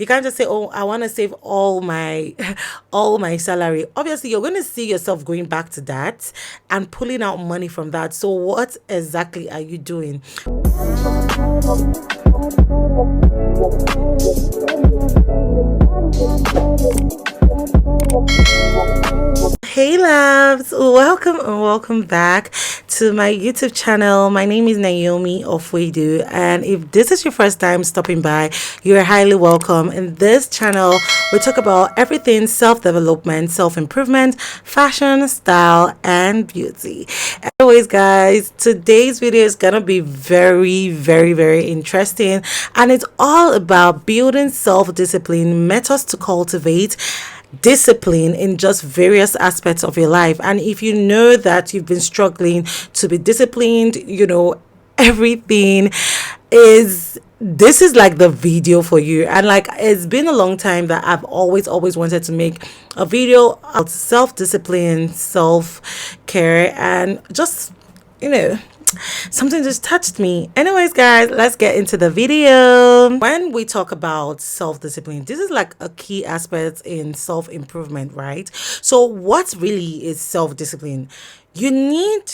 You can't just say, "Oh, I want to save all my all my salary." Obviously, you're going to see yourself going back to that and pulling out money from that. So what exactly are you doing? Hey loves, welcome and welcome back to my YouTube channel. My name is Naomi of Do, and if this is your first time stopping by, you're highly welcome. In this channel, we talk about everything self-development, self-improvement, fashion, style, and beauty. Anyways, guys, today's video is gonna be very interesting, and it's all about building self-discipline, methods to cultivate discipline in just various aspects of your life. And if you know that you've been struggling to be disciplined, everything is this is like the video for you. And like, it's been a long time that I've always wanted to make a video about self-discipline, self-care, and just something just touched me. Anyways, guys, let's get into the video. When we talk about self-discipline, this is like a key aspect in self-improvement, right? So what really is self-discipline? You need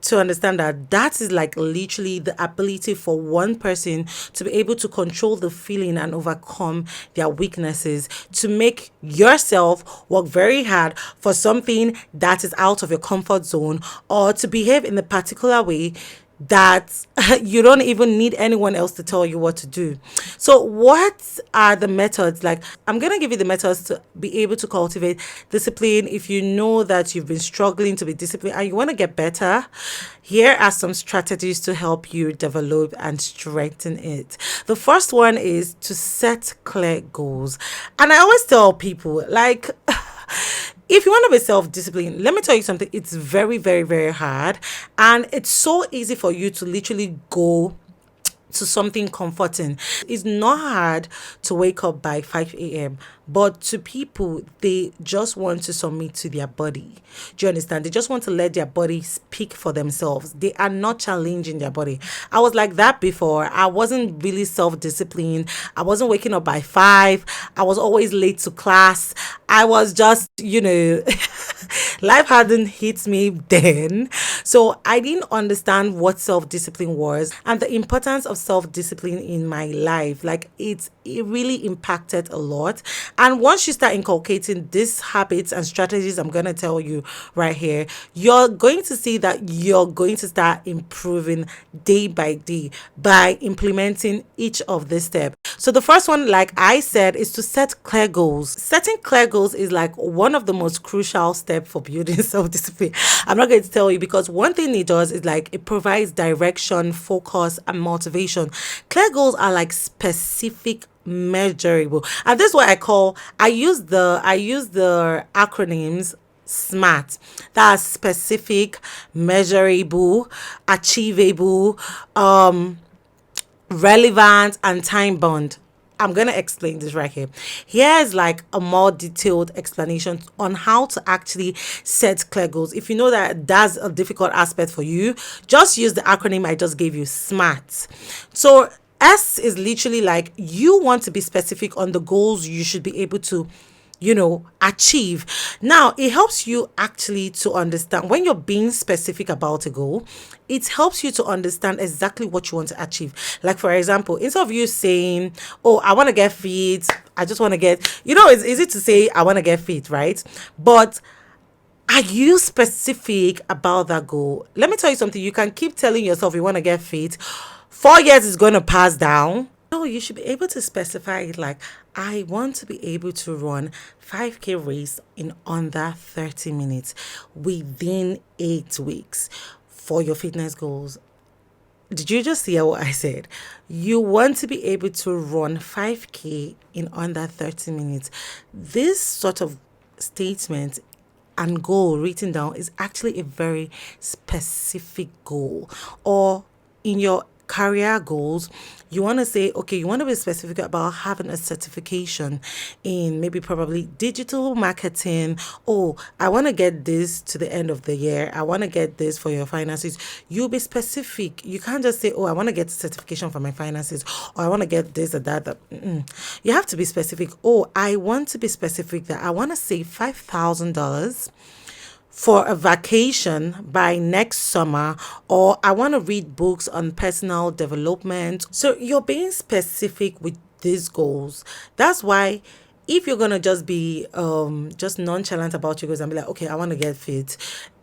to understand that that is like literally the ability for one person to be able to control the feeling and overcome their weaknesses, to make yourself work very hard for something that is out of your comfort zone, or to behave in a particular way that you don't even need anyone else to tell you what to do. So what are the methods? Like, I'm gonna give you the methods to be able to cultivate discipline. If you know that you've been struggling to be disciplined and you want to get better, here are some strategies to help you develop and strengthen it. The first one is to set clear goals. And I always tell people, like, if you want to be self-disciplined, let me tell you something. It's very hard, and it's so easy for you to literally go to something comforting. It's not hard to wake up by 5 a.m., but to people, they just want to submit to their body. Do you understand? They just want to let their body speak for themselves. They are not challenging their body. I was like that before. I wasn't really self-disciplined. I wasn't waking up by 5. I was always late to class. I was just, life hadn't hit me then. So I didn't understand what self-discipline was and the importance of self-discipline in my life. Like, it really impacted a lot. And once you start inculcating these habits and strategies I'm going to tell you right here, you're going to see that you're going to start improving day by day by implementing each of these steps. So the first one, like I said, is to set clear goals. Setting clear goals is like one of the most crucial steps for building self-discipline. I'm not going to tell you, because one thing it does is like it provides direction, focus, and motivation. Clear goals are like specific, measurable, and this is what I use the acronyms SMART. That's specific, measurable, achievable, relevant, and time bound. I'm going to explain this right here. Here's like a more detailed explanation on how to actually set clear goals. If you know that that's a difficult aspect for you, just use the acronym I just gave you, SMART. So S is literally like, you want to be specific on the goals you should be able to achieve. Now, it helps you actually to understand when you're being specific about a goal. It helps you to understand exactly what you want to achieve. Like, for example, instead of you saying, "Oh, I want to get fit," I just want to get, it's easy to say, "I want to get fit," right? But are you specific about that goal? Let me tell you something. You can keep telling yourself you want to get fit. 4 years is going to pass down. No, you should be able to specify it, like, I want to be able to run 5K race in under 30 minutes within 8 weeks for your fitness goals. Did you just hear what I said? You want to be able to run 5K in under 30 minutes. This sort of statement and goal written down is actually a very specific goal. Or in your career goals, you want to say, okay, you want to be specific about having a certification in maybe probably digital marketing. Oh, I want to get this to the end of the year. I want to get this for your finances. You'll be specific. You can't just say, oh, I want to get certification for my finances, or I want to get this or that. You have to be specific. Oh, I want to be specific that I want to save $5,000 for a vacation by next summer, or I want to read books on personal development. So you're being specific with these goals. That's why if you're gonna just be just nonchalant about your goals and be like, okay, I want to get fit,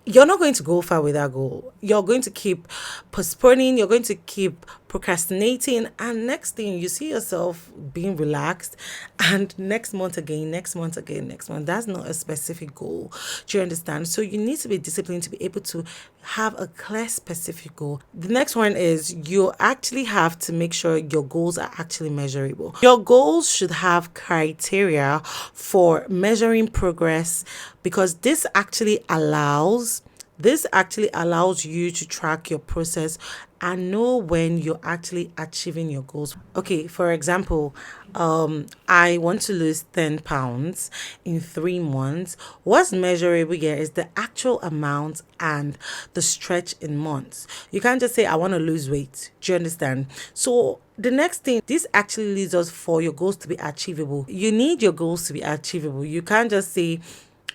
you're not going to go far with that goal. You're going to keep postponing, you're going to keep procrastinating, and next thing you see yourself being relaxed, and next month again, next month again, next month. That's not a specific goal. Do you understand? So you need to be disciplined to be able to have a clear specific goal. The next one is you actually have to make sure your goals are actually measurable. Your goals should have criteria for measuring progress, because this actually allows you to track your process and know when you're actually achieving your goals. Okay, for example, I want to lose 10 pounds in 3 months. What's measurable here is the actual amount and the stretch in months. You can't just say, I want to lose weight. Do you understand? So the next thing, this actually leads us for your goals to be achievable. You need your goals to be achievable. You can't just say,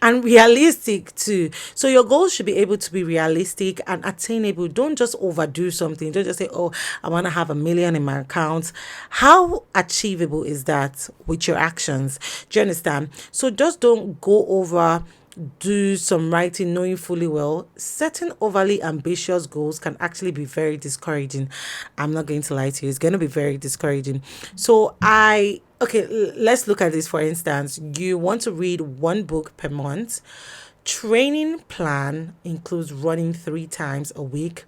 and realistic too. So your goals should be able to be realistic and attainable. Don't just overdo something. Don't just say, oh, I want to have 1 million in my account. How achievable is that with your actions? Do you understand? So just don't go over, do some writing knowing fully well setting overly ambitious goals can actually be very discouraging. I'm not going to lie to you, it's going to be very discouraging. So I okay, let's look at this. For instance, you want to read one book per month. Training plan includes running 3 times a week,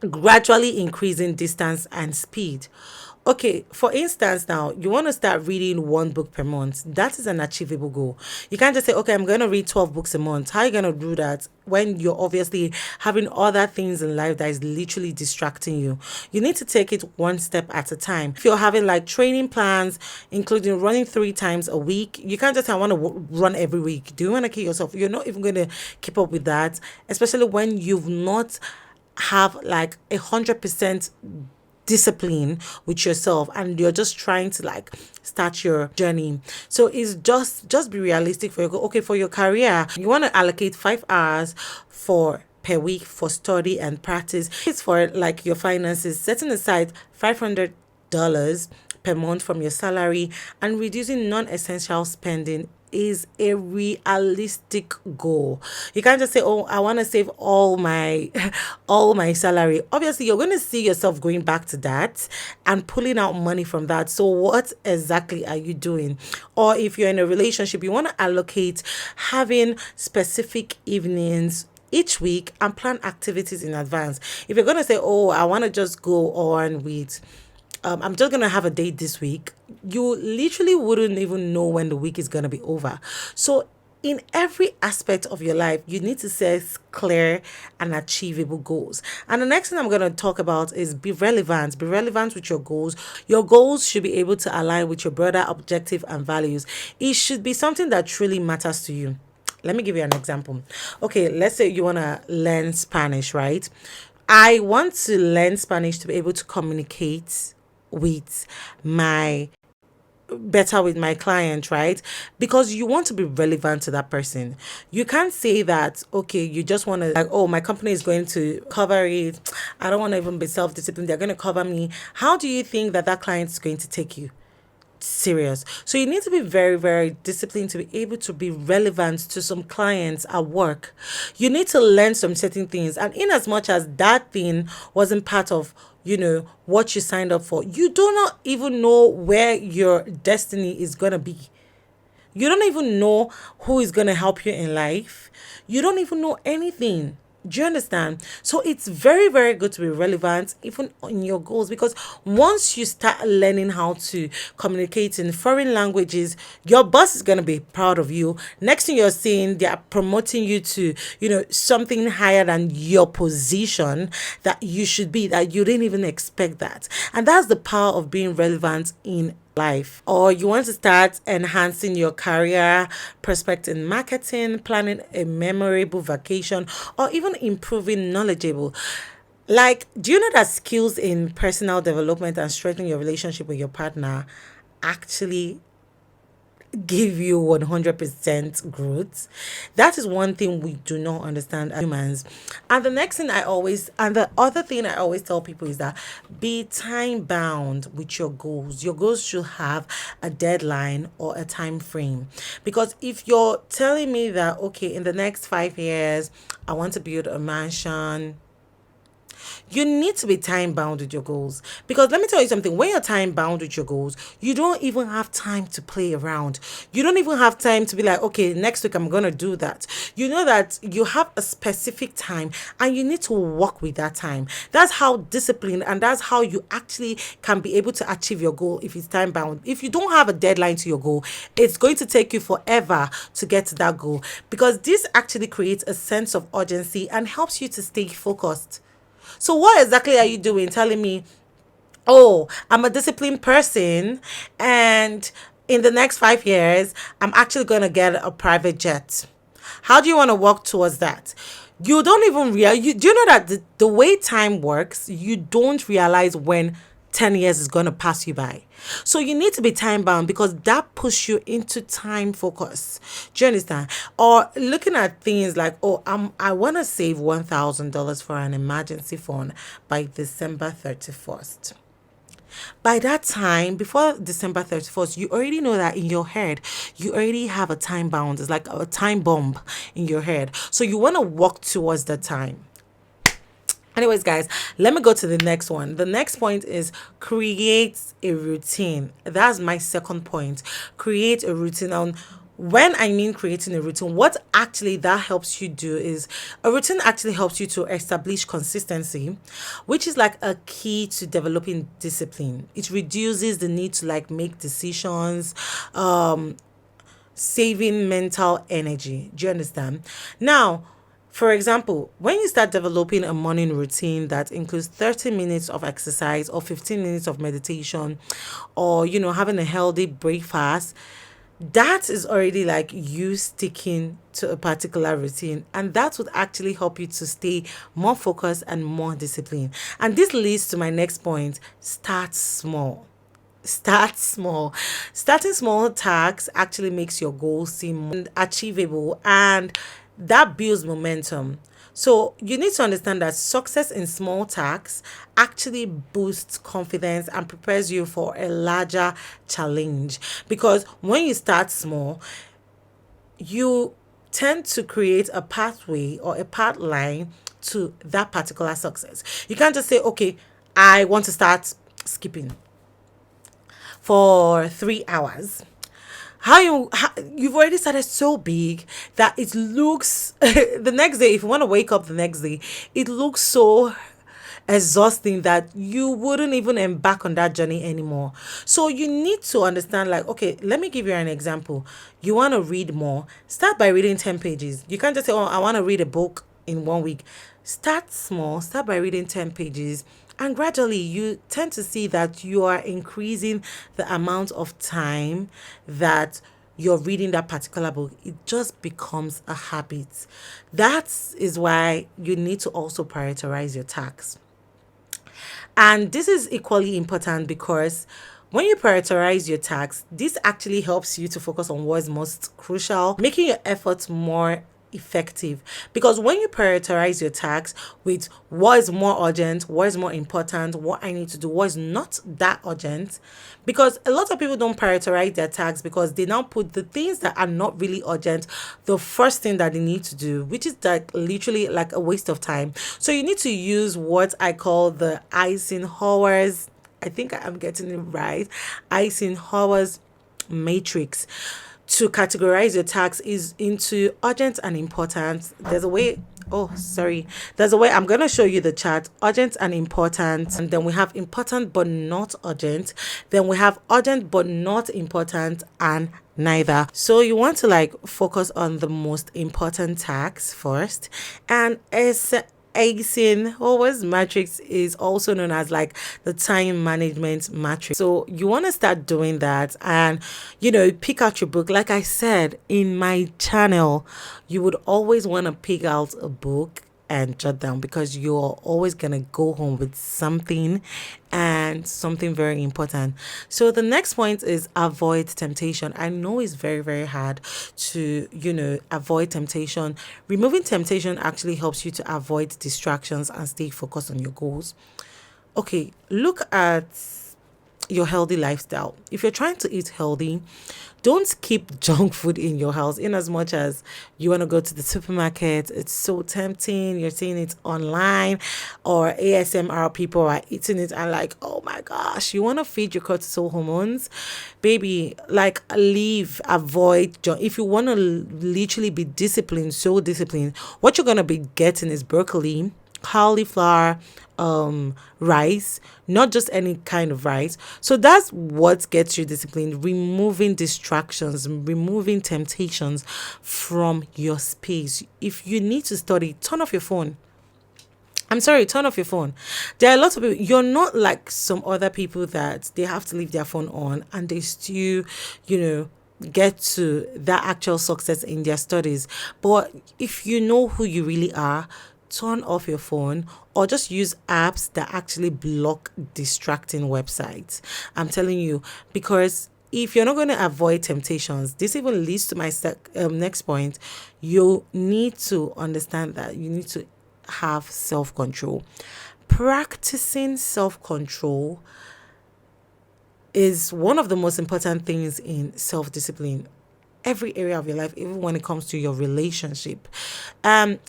gradually increasing distance and speed. Okay, for instance, now you want to start reading one book per month. That is an achievable goal. You can't just say, okay, I'm going to read 12 books a month. How are you going to do that when you're obviously having other things in life that is literally distracting you? You need to take it one step at a time. If you're having like training plans, including running 3 times a week, you can't just say, I want to run every week. Do you want to kill yourself? You're not even going to keep up with that, especially when you've not have like 100% discipline with yourself and you're just trying to like start your journey. So it's just be realistic for your goal. Okay, for your career, you want to allocate 5 hours for per week for study and practice. It's for like your finances, setting aside $500 per month from your salary and reducing non-essential spending is a realistic goal. You can't just say, oh, I want to save all my all my salary. Obviously you're going to see yourself going back to that and pulling out money from that. So what exactly are you doing? Or if you're in a relationship, you want to allocate having specific evenings each week and plan activities in advance. If you're going to say, oh, I want to just go on with I'm just gonna have a date this week, you literally wouldn't even know when the week is gonna be over. So in every aspect of your life, you need to set clear and achievable goals. And the next thing I'm going to talk about is be relevant. Be relevant with your goals. Your goals should be able to align with your broader objective and values. It should be something that truly matters to you. Let me give you an example. Okay, let's say you want to learn Spanish, right? I want to learn Spanish to be able to communicate with my better with my client, right? Because you want to be relevant to that person. You can't say that, okay, you just want to, like, oh, my company is going to cover it. I don't want to even be self disciplined. They're going to cover me. How do you think that client is going to take you serious? So you need to be very, very disciplined to be able to be relevant to some clients at work. You need to learn some certain things, and in as much as that thing wasn't part of what you signed up for, you do not even know where your destiny is gonna be. You don't even know who is gonna help you in life. You don't even know anything. Do you understand? So it's very, very good to be relevant even in your goals, because once you start learning how to communicate in foreign languages, your boss is going to be proud of you. Next thing you're seeing, they are promoting you to, something higher than your position that you should be, that you didn't even expect that. And that's the power of being relevant in life. Or you want to start enhancing your career prospect in marketing, planning a memorable vacation, or even improving knowledgeable. Like, do you know that skills in personal development and strengthening your relationship with your partner actually give you 100% growth? That is one thing we do not understand as humans. And the other thing I always tell people is that be time bound with your goals. Your goals should have a deadline or a time frame. Because if you're telling me that, okay, in the next 5 years, I want to build a mansion, you need to be time bound with your goals. Because let me tell you something, when you're time bound with your goals, you don't even have time to play around. You don't even have time to be like, okay, next week I'm going to do that. You know that you have a specific time and you need to work with that time. That's how disciplined, and that's how you actually can be able to achieve your goal if it's time bound. If you don't have a deadline to your goal, it's going to take you forever to get to that goal, because this actually creates a sense of urgency and helps you to stay focused. So what exactly are you doing? Telling me, oh, I'm a disciplined person, and in the next 5 years, I'm actually going to get a private jet. How do you want to work towards that? You don't even do you know that the way time works, you don't realize when 10 years is going to pass you by. So you need to be time bound, because that pushes you into time focus. Do you understand? Or looking at things like, oh, I want to save $1,000 for an emergency fund by December 31st. By that time, before December 31st, you already know that in your head, you already have a time bound. It's like a time bomb in your head. So you want to walk towards the time. Anyways, guys, let me go to the next one. The next point is create a routine. That's my second point. Create a routine. On when I mean creating a routine, what actually that helps you do is a routine actually helps you to establish consistency, which is like a key to developing discipline. It reduces the need to like make decisions, saving mental energy. Do you understand? Now, for example, when you start developing a morning routine that includes 30 minutes of exercise or 15 minutes of meditation, or having a healthy breakfast, that is already like you sticking to a particular routine, and that would actually help you to stay more focused and more disciplined. And this leads to my next point: start small. Start small. Starting small tasks actually makes your goals seem more achievable, and that builds momentum. So you need to understand that success in small tasks actually boosts confidence and prepares you for a larger challenge. Because when you start small, you tend to create a pathway or a path line to that particular success. You can't just say, okay, I want to start skipping for 3 hours. You've already started so big that it looks the next day, if you want to wake up the next day, it looks so exhausting that you wouldn't even embark on that journey anymore. So you need to understand, like, okay, let me give you an example. You want to read more, start by reading 10 pages. You can't just say, oh, I want to read a book in 1 week. Start small, start by reading 10 pages, and gradually you tend to see that you are increasing the amount of time that you're reading that particular book. It just becomes a habit. That is why you need to also prioritize your tasks. And this is equally important, because when you prioritize your tasks, this actually helps you to focus on what's most crucial, making your efforts more effective. Because when you prioritize your tasks with what is more urgent, what is more important, what I need to do, what is not that urgent, because a lot of people don't prioritize their tasks because they now put the things that are not really urgent the first thing that they need to do, which is like literally like a waste of time. So you need to use what I call the Eisenhower's, I think I'm getting it right, Eisenhower's matrix to categorize your tasks is into urgent and important. There's a way Oh, sorry. There's a way I'm going to show you the chart: urgent and important. And then we have important but not urgent. Then we have urgent but not important and neither. So you want to like focus on the most important tasks first. And as Eisenhower's matrix is also known as like the time management matrix. So you want to start doing that and pick out your book. Like I said in my channel, you would always want to pick out a book and jot down, because you're always going to go home with something, and something very important. So the next point is avoid temptation. I know it's very, very hard to, avoid temptation. Removing temptation actually helps you to avoid distractions and stay focused on your goals. Okay, look at your healthy lifestyle. If you're trying to eat healthy, don't keep junk food in your house. In as much as you want to go to the supermarket, it's so tempting. You're seeing it online, or ASMR people are eating it and like, oh my gosh, you want to feed your cortisol hormones, baby. Like, leave, avoid junk. If you want to literally be disciplined, so disciplined, what you're gonna be getting is broccoli, cauliflower, rice, not just any kind of rice. So that's what gets you disciplined: removing distractions, removing temptations from your space. If you need to study, turn off your phone. I'm sorry, turn off your phone. There are lots of people. You're not like some other people that they have to leave their phone on and they still, get to that actual success in their studies. But if you know who you really are, turn off your phone, or just use apps that actually block distracting websites. I'm telling you, because if you're not going to avoid temptations, this even leads to my next point. You need to understand that you need to have self-control. Practicing self-control is one of the most important things in self-discipline, every area of your life, even when it comes to your relationship.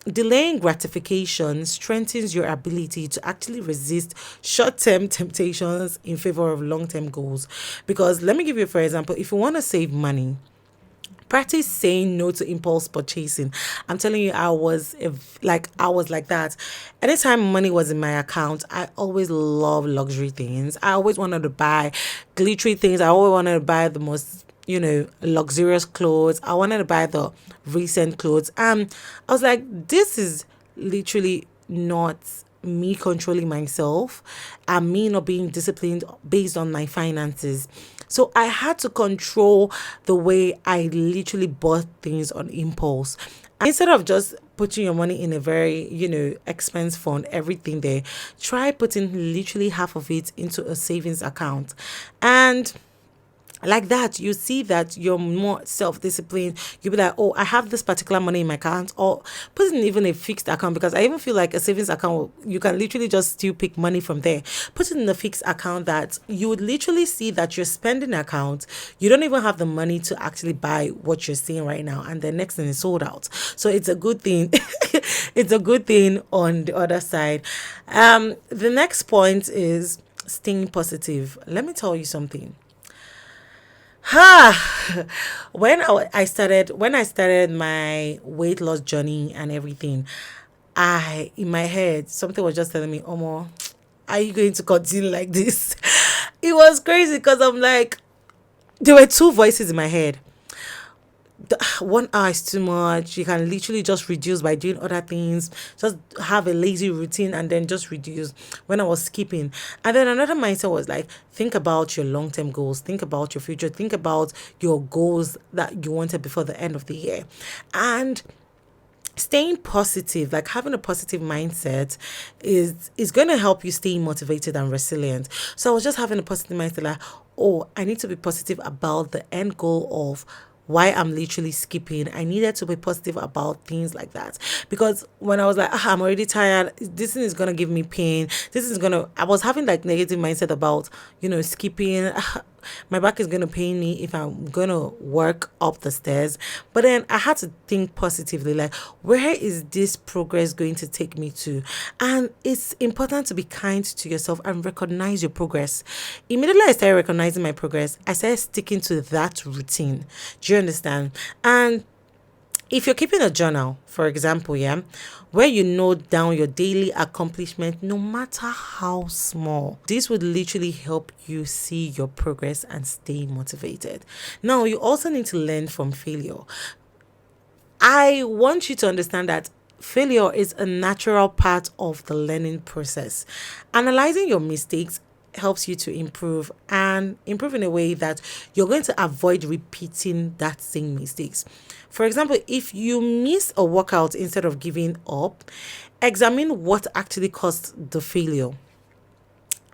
Delaying gratification strengthens your ability to actually resist short-term temptations in favor of long-term goals. Because let me give you, for example, if you want to save money, practice saying no to impulse purchasing. I'm telling you, I was like that. Anytime money was in my account, I always loved luxury things. I always wanted to buy glittery things. I always wanted to buy the most luxurious clothes. I wanted to buy the recent clothes. I was like, this is literally not me controlling myself and me not being disciplined based on my finances. So I had to control the way I literally bought things on impulse. And instead of just putting your money in a very, expense fund, everything there, try putting literally half of it into a savings account. And like that, you see that you're more self-disciplined. You'll be like, oh, I have this particular money in my account, or put in even a fixed account, because I even feel like a savings account, you can literally just still pick money from there. Put it in a fixed account that you would literally see that your spending account, you don't even have the money to actually buy what you're seeing right now, and the next thing is sold out. So it's a good thing. It's a good thing on the other side. The next point is staying positive. Let me tell you something. When I started my weight loss journey and everything, I in my head something was just telling me, Omo, are you going to continue like this? It was crazy, because I'm like, there were two voices in my head. 1 hour is too much. You can literally just reduce by doing other things. Just have a lazy routine and then just reduce. When I was skipping, and then another mindset was like, think about your long-term goals, think about your future, think about your goals that you wanted before the end of the year. And staying positive, like having a positive mindset, is going to help you stay motivated and resilient. So I was just having a positive mindset, like, oh, I need to be positive about the end goal of why I'm literally skipping. I needed to be positive about things like that, because when I was like, I'm already tired, this thing is gonna give me pain, I was having like negative mindset about skipping. My back is gonna pain me if I'm gonna work up the stairs. But then I had to think positively, like, where is this progress going to take me to? And it's important to be kind to yourself and recognize your progress. Immediately I started recognizing my progress, I started sticking to that routine. Do you understand? And If you're keeping a journal, for example, yeah, where you note down your daily accomplishment, no matter how small, this would literally help you see your progress and stay motivated. Now, you also need to learn from failure. I want you to understand that failure is a natural part of the learning process. Analyzing your mistakes helps you to improve and improve in a way that you're going to avoid repeating that same mistakes. For example, if you miss a workout instead of giving up, examine what actually caused the failure.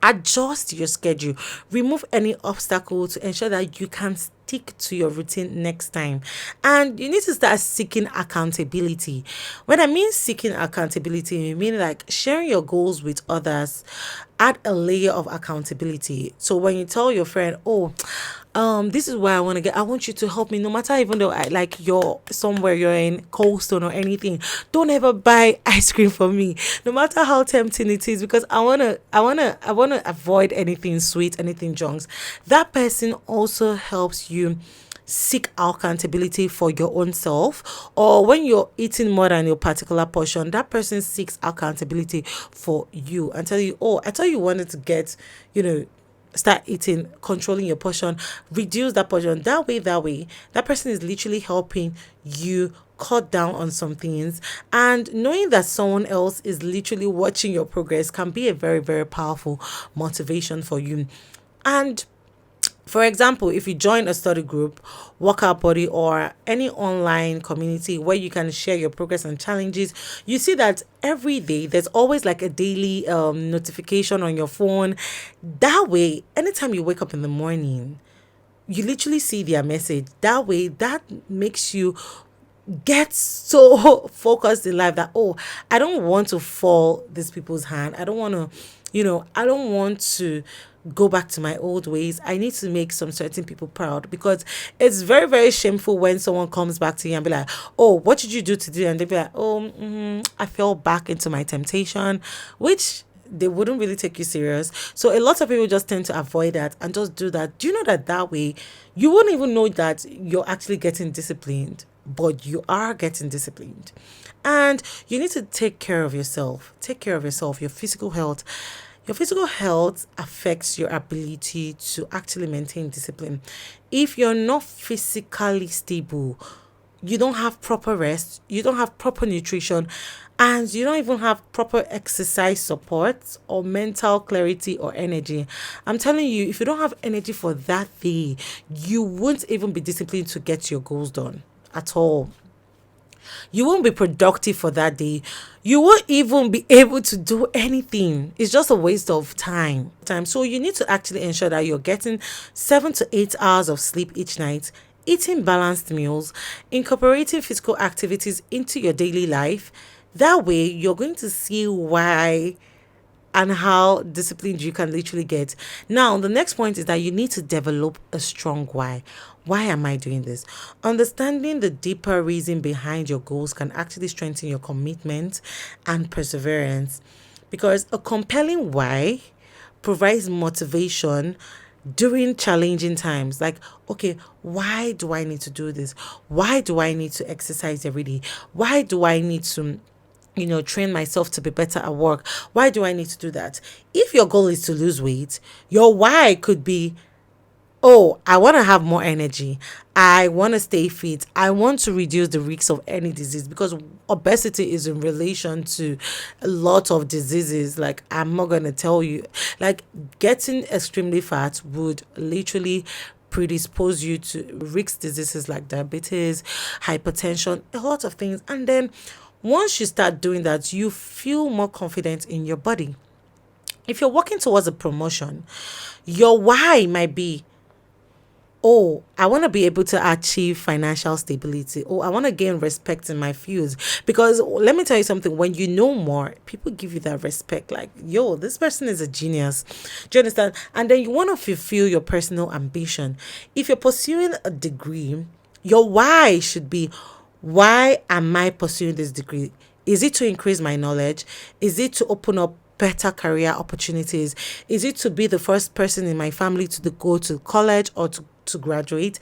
Adjust your schedule, remove any obstacle to ensure that you can stick to your routine next time. And you need to start seeking accountability. When I mean seeking accountability, I mean like sharing your goals with others. Add a layer of accountability. So when you tell your friend, oh, this is where I want to get, I want you to help me, no matter, even though like you're somewhere, you're in Cold Stone or anything, don't ever buy ice cream for me, no matter how tempting it is, because I want to avoid anything sweet, anything junks. That person also helps you seek accountability for your own self, or when you're eating more than your particular portion, that person seeks accountability for you and tell you, oh, I thought you wanted to get, start eating, controlling your portion, reduce that portion. That way, that person is literally helping you cut down on some things. And knowing that someone else is literally watching your progress can be a very, very powerful motivation for you. And for example, if you join a study group, workout body, or any online community where you can share your progress and challenges, you see that every day there's always like a daily notification on your phone. That way, anytime you wake up in the morning, you literally see their message. That way, that makes you get so focused in life that, oh, I don't want to fall these people's hand. I don't want to, I don't want to go back to my old ways. I need to make some certain people proud, because it's very, very shameful when someone comes back to you and be like, oh, what did you do today? And they be like, oh, I fell back into my temptation, which they wouldn't really take you serious. So a lot of people just tend to avoid that and just do that. Do you know that that way you wouldn't even know that you're actually getting disciplined, but you are getting disciplined? And you need to take care of yourself. Take care of yourself, your physical health. Your physical health affects your ability to actually maintain discipline. If you're not physically stable, you don't have proper rest, you don't have proper nutrition, and you don't even have proper exercise support or mental clarity or energy. I'm telling you, if you don't have energy for that day, you won't even be disciplined to get your goals done at all. You won't be productive for that day. You won't even be able to do anything. It's just a waste of time. So you need to actually ensure that you're getting 7 to 8 hours of sleep each night, eating balanced meals, incorporating physical activities into your daily life. That way, you're going to see why and how disciplined you can literally get. Now, the next point is that you need to develop a strong why. Why am I doing this? Understanding the deeper reason behind your goals can actually strengthen your commitment and perseverance, because a compelling why provides motivation during challenging times. Like, okay, why do I need to do this? Why do I need to exercise every day? Why do I need to train myself to be better at work? Why do I need to do that? If your goal is to lose weight, your why could be, oh, I want to have more energy. I want to stay fit. I want to reduce the risks of any disease, because obesity is in relation to a lot of diseases. Like, I'm not going to tell you, like, getting extremely fat would literally predispose you to risk diseases like diabetes, hypertension, a lot of things. And then once you start doing that, you feel more confident in your body. If you're working towards a promotion, your why might be, oh, I want to be able to achieve financial stability. Oh, I want to gain respect in my fields. Because let me tell you something, when you know more, people give you that respect. Like, yo, this person is a genius. Do you understand? And then you want to fulfill your personal ambition. If you're pursuing a degree, your why should be, why am I pursuing this degree? Is it to increase my knowledge? Is it to open up better career opportunities? Is it to be the first person in my family to go to college or to graduate?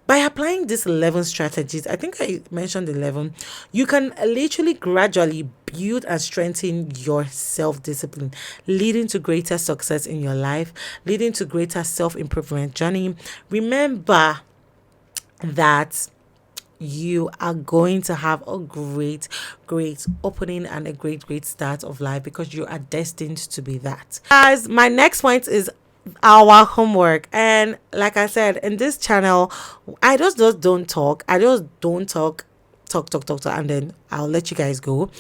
By applying these 11 strategies, I think I mentioned 11, you can literally gradually build and strengthen your self discipline, leading to greater success in your life, leading to greater self improvement journey. Remember that you are going to have a great opening and a great start of life, because you are destined to be that. Guys, my next point is our homework. And like I said, in this channel, I just don't talk. I just don't talk, and then I'll let you guys go.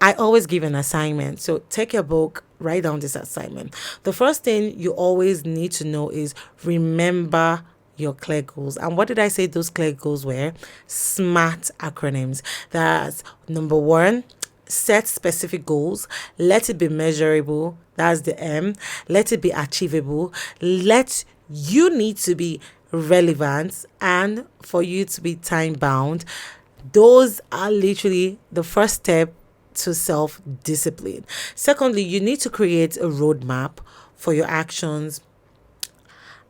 I always give an assignment. So take your book, write down this assignment. The first thing you always need to know is remember your clear goals. And what did I say those clear goals were? SMART acronyms. That's number one, set specific goals. Let it be measurable. That's the M. Let it be achievable. Let you need to be relevant, and for you to be time bound. Those are literally the first step to self discipline. Secondly, you need to create a roadmap for your actions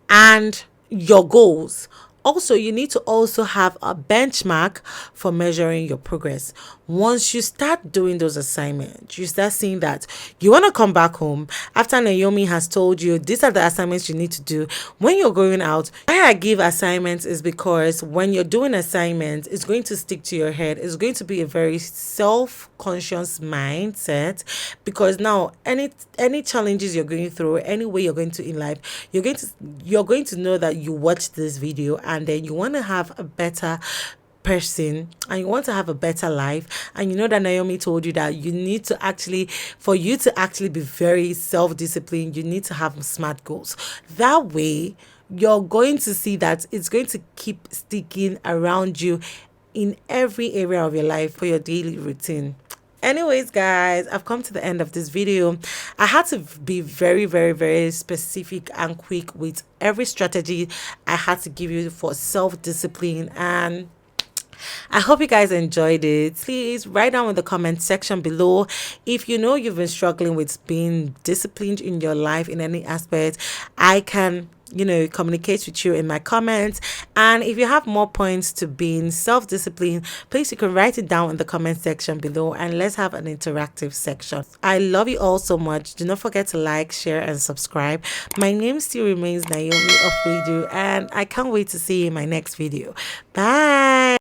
and your goals. Also, you need to also have a benchmark for measuring your progress. Once you start doing those assignments, you start seeing that you want to come back home after Naomi has told you these are the assignments you need to do when you're going out. Why I give assignments is because when you're doing assignments, it's going to stick to your head. It's going to be a very self-conscious mindset, because now any challenges you're going through, any way you're going to in life, you're going to know that you watched this video, and then you want to have a better person and you want to have a better life. And you know that Naomi told you that you need to actually, for you to actually be very self-disciplined, you need to have smart goals. That way you're going to see that it's going to keep sticking around you in every area of your life for your daily routine. Anyways, guys, I've come to the end of this video. I had to be very specific and quick with every strategy I had to give you for self-discipline, and I hope you guys enjoyed it. Please write down in the comment section below if you know you've been struggling with being disciplined in your life in any aspect. I can communicate with you in my comments. And if you have more points to being self-disciplined, please, you can write it down in the comment section below, and let's have an interactive section. I love you all so much. Do not forget to like, share, and subscribe. My name still remains Naomi of Radio, and I can't wait to see you in my next video. Bye.